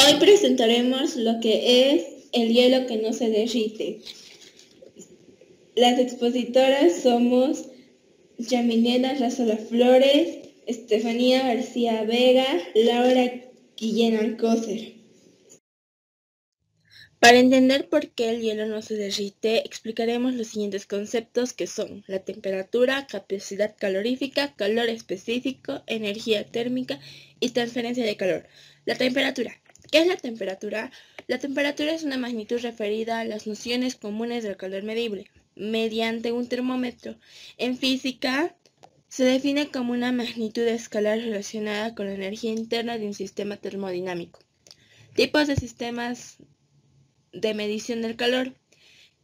Hoy presentaremos lo que es el hielo que no se derrite. Las expositoras somos Yamilena Razola Flores, Estefanía García Vega, Laura Guillén Alcócer. Para entender por qué el hielo no se derrite, explicaremos los siguientes conceptos que son la temperatura, capacidad calorífica, calor específico, energía térmica y transferencia de calor. La temperatura. ¿Qué es la temperatura? La temperatura es una magnitud referida a las nociones comunes del calor medible mediante un termómetro. En física, se define como una magnitud escalar relacionada con la energía interna de un sistema termodinámico. Tipos de sistemas de medición del calor.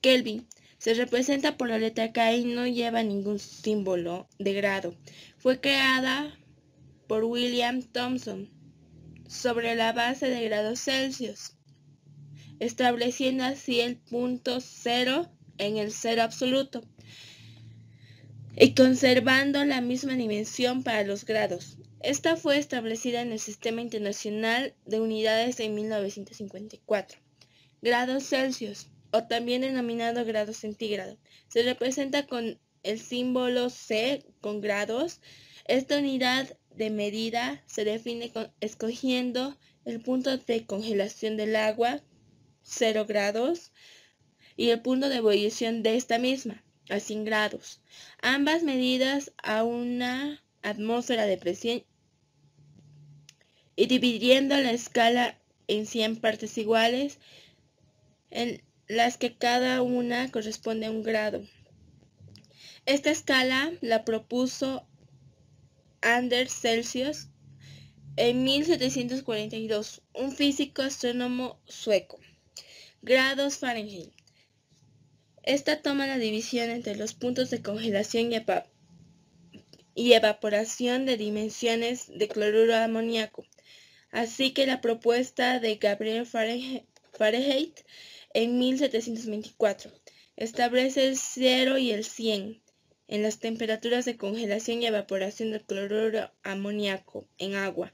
Kelvin se representa por la letra K y no lleva ningún símbolo de grado. Fue creada por William Thomson sobre la base de grados Celsius, estableciendo así el punto cero en el cero absoluto y conservando la misma dimensión para los grados. Esta fue establecida en el Sistema Internacional de Unidades en 1954. Grados Celsius, o también denominado grado centígrado, se representa con el símbolo C con grados. Esta unidad de medida se define escogiendo el punto de congelación del agua, 0 grados, y el punto de ebullición de esta misma, a 100 grados. Ambas medidas a una atmósfera de presión y dividiendo la escala en 100 partes iguales, en las que cada una corresponde a un grado. Esta escala la propuso Anders Celsius en 1742, un físico astrónomo sueco. Grados Fahrenheit. Esta toma la división entre los puntos de congelación y evaporación de dimensiones de cloruro de amoníaco. Así que la propuesta de Gabriel Fahrenheit en 1724 establece el 0 y el 100 en las temperaturas de congelación y evaporación del cloruro amoníaco en agua.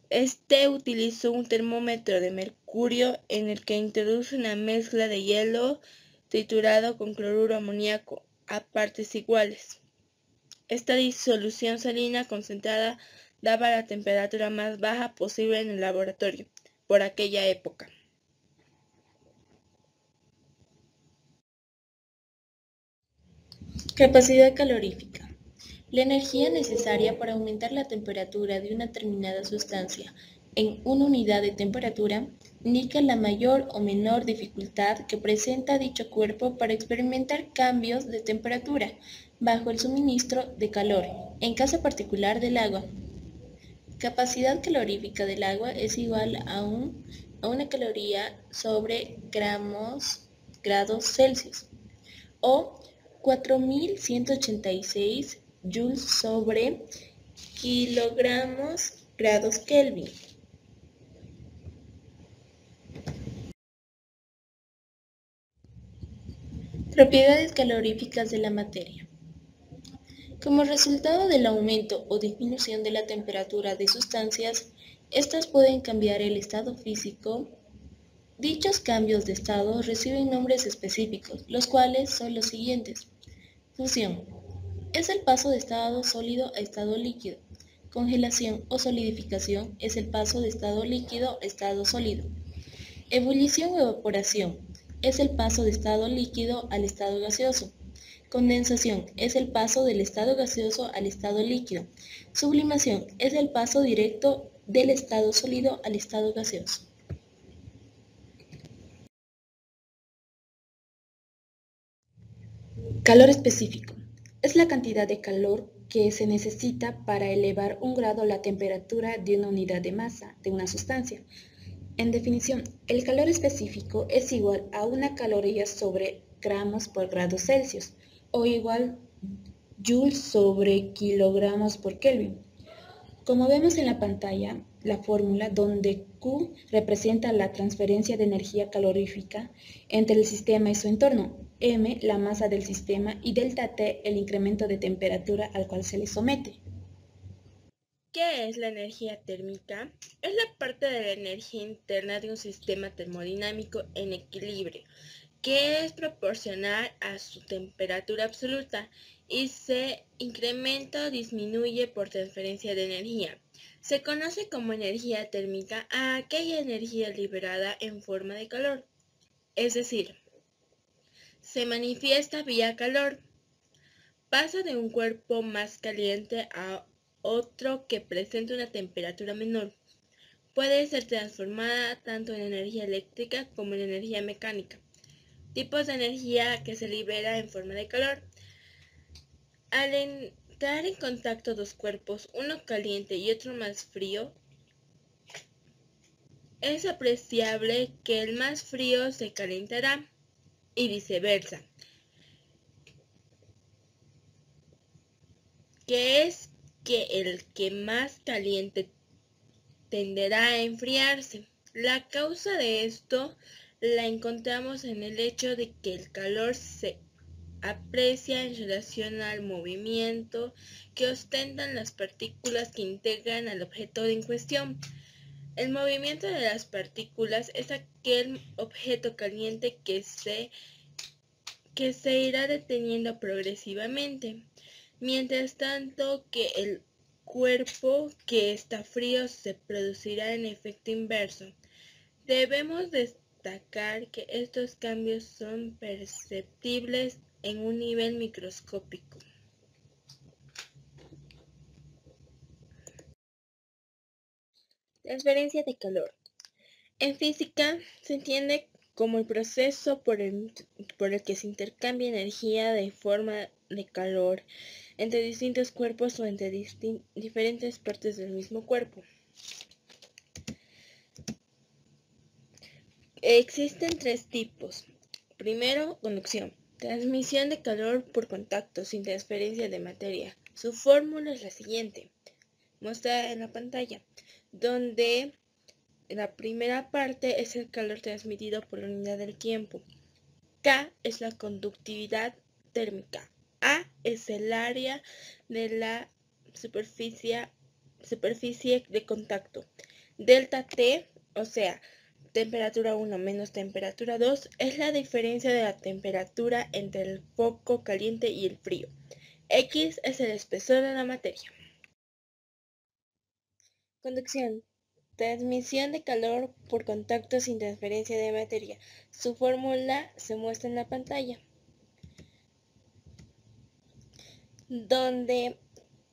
Este utilizó un termómetro de mercurio en el que introduce una mezcla de hielo triturado con cloruro amoníaco a partes iguales. Esta disolución salina concentrada daba la temperatura más baja posible en el laboratorio por aquella época. Capacidad calorífica. La energía necesaria para aumentar la temperatura de una determinada sustancia en una unidad de temperatura indica la mayor o menor dificultad que presenta dicho cuerpo para experimentar cambios de temperatura bajo el suministro de calor, en caso particular del agua. Capacidad calorífica del agua es igual a una caloría sobre grados Celsius o 4186 joules sobre kilogramos grados Kelvin. Propiedades caloríficas de la materia. Como resultado del aumento o disminución de la temperatura de sustancias, estas pueden cambiar el estado físico. Dichos cambios de estado reciben nombres específicos, los cuales son los siguientes. Fusión. Es el paso de estado sólido a estado líquido. Congelación o solidificación es el paso de estado líquido a estado sólido. Ebullición o evaporación es el paso de estado líquido al estado gaseoso. Condensación es el paso del estado gaseoso al estado líquido. Sublimación es el paso directo del estado sólido al estado gaseoso. Calor específico. Es la cantidad de calor que se necesita para elevar un grado la temperatura de una unidad de masa de una sustancia. En definición, el calor específico es igual a una caloría sobre gramos por grado Celsius o igual joules sobre kilogramos por Kelvin. Como vemos en la pantalla, la fórmula donde Q representa la transferencia de energía calorífica entre el sistema y su entorno, M la masa del sistema y delta T el incremento de temperatura al cual se le somete. ¿Qué es la energía térmica? Es la parte de la energía interna de un sistema termodinámico en equilibrio, que es proporcional a su temperatura absoluta y se incrementa o disminuye por transferencia de energía. Se conoce como energía térmica a aquella energía liberada en forma de calor, es decir, se manifiesta vía calor. Pasa de un cuerpo más caliente a otro que presenta una temperatura menor. Puede ser transformada tanto en energía eléctrica como en energía mecánica. Tipos de energía que se libera en forma de calor. Al entrar en contacto dos cuerpos, uno caliente y otro más frío, es apreciable que el más frío se calentará y viceversa, que es que el que más caliente tenderá a enfriarse. La causa de esto la encontramos en el hecho de que el calor se aprecia en relación al movimiento que ostentan las partículas que integran al objeto en cuestión. El movimiento de las partículas es aquel objeto caliente que se irá deteniendo progresivamente, mientras tanto que el cuerpo que está frío se producirá en efecto inverso. Debemos destacar que estos cambios son perceptibles en un nivel microscópico. Transferencia de calor. En física se entiende como el proceso por el que se intercambia energía de forma de calor entre distintos cuerpos o entre diferentes partes del mismo cuerpo. Existen tres tipos. Primero, conducción. Transmisión de calor por contacto sin transferencia de materia. Su fórmula es la siguiente, mostrada en la pantalla, donde la primera parte es el calor transmitido por la unidad del tiempo. K es la conductividad térmica. A es el área de la superficie de contacto. Delta T, o sea, temperatura 1 menos temperatura 2, es la diferencia de la temperatura entre el foco caliente y el frío. X es el espesor de la materia. Conducción. Transmisión de calor por contacto sin transferencia de materia. Su fórmula se muestra en la pantalla, donde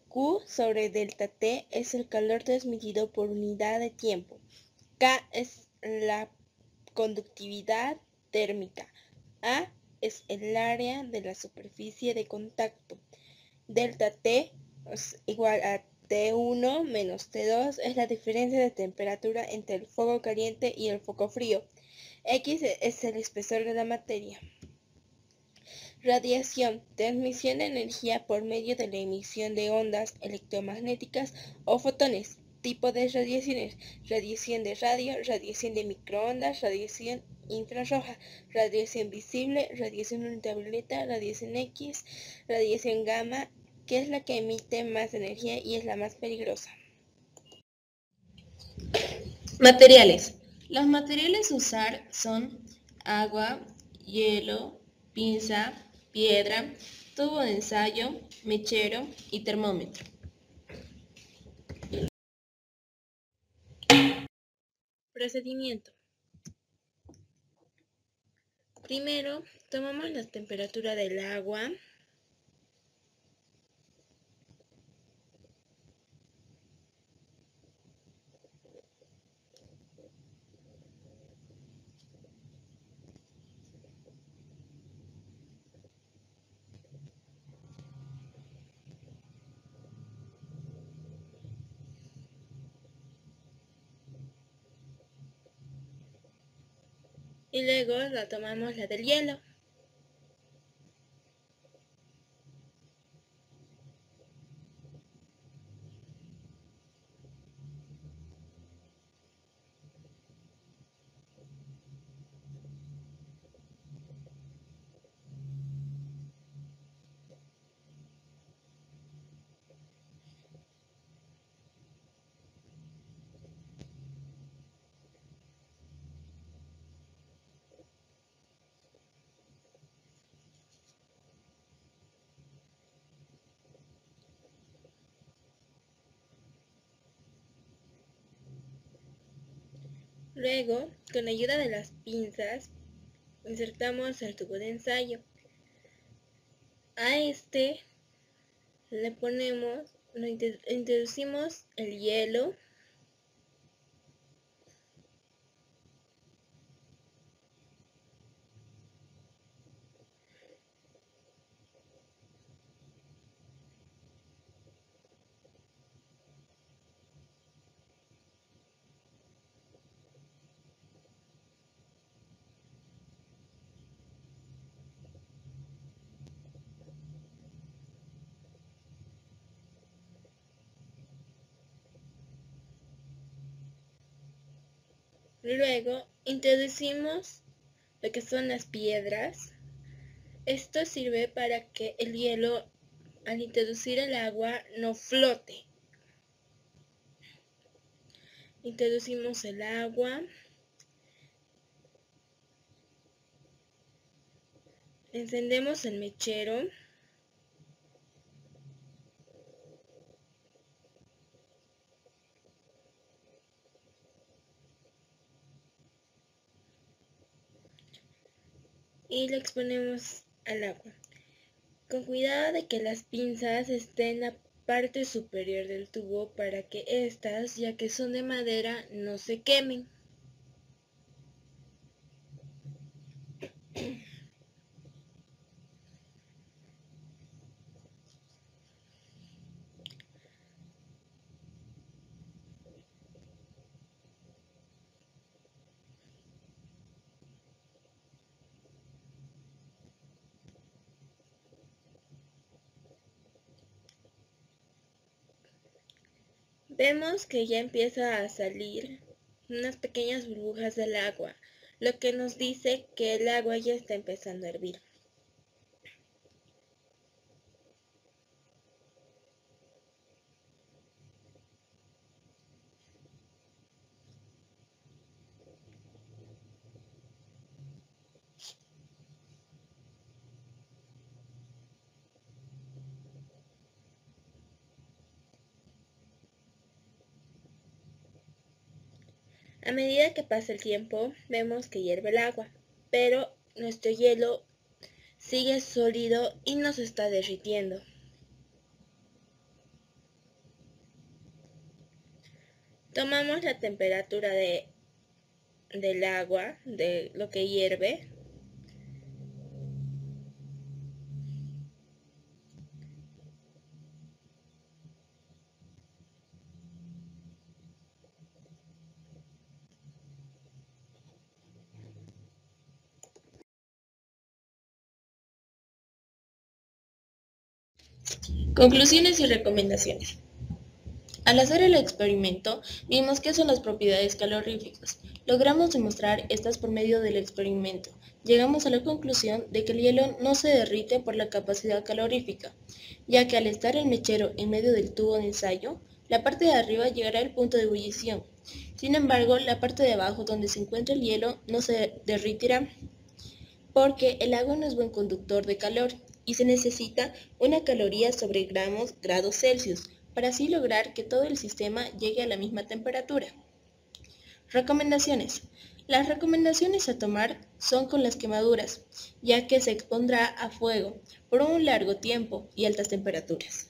Q sobre delta T es el calor transmitido por unidad de tiempo. K es la conductividad térmica. A es el área de la superficie de contacto. Delta T es igual a T1 menos T2 es la diferencia de temperatura entre el foco caliente y el foco frío. X es el espesor de la materia. Radiación. Transmisión de energía por medio de la emisión de ondas electromagnéticas o fotones. Tipo de radiaciones. Radiación de radio, radiación de microondas, radiación infrarroja, radiación visible, radiación ultravioleta, radiación X, radiación gamma, que es la que emite más energía y es la más peligrosa. Materiales. Los materiales a usar son agua, hielo, pinza, piedra, tubo de ensayo, mechero y termómetro. Procedimiento. Primero, tomamos la temperatura del agua. Y luego la tomamos la del hielo. Luego, con ayuda de las pinzas, insertamos el tubo de ensayo. A este le introducimos el hielo. Luego introducimos lo que son las piedras. Esto sirve para que el hielo, al introducir el agua, no flote. Introducimos el agua. Encendemos el mechero. Y lo exponemos al agua. Con cuidado de que las pinzas estén en la parte superior del tubo para que estas, ya que son de madera, no se quemen. Vemos que ya empieza a salir unas pequeñas burbujas del agua, lo que nos dice que el agua ya está empezando a hervir. A medida que pasa el tiempo, vemos que hierve el agua, pero nuestro hielo sigue sólido y no se está derritiendo. Tomamos la temperatura del agua, de lo que hierve. Conclusiones y recomendaciones. Al hacer el experimento, vimos qué son las propiedades caloríficas. Logramos demostrar estas por medio del experimento. Llegamos a la conclusión de que el hielo no se derrite por la capacidad calorífica, ya que al estar el mechero en medio del tubo de ensayo, la parte de arriba llegará al punto de ebullición. Sin embargo, la parte de abajo donde se encuentra el hielo no se derritirá, porque el agua no es buen conductor de calor y se necesita una caloría sobre grados Celsius para así lograr que todo el sistema llegue a la misma temperatura. Recomendaciones. Las recomendaciones a tomar son con las quemaduras, ya que se expondrá a fuego por un largo tiempo y altas temperaturas.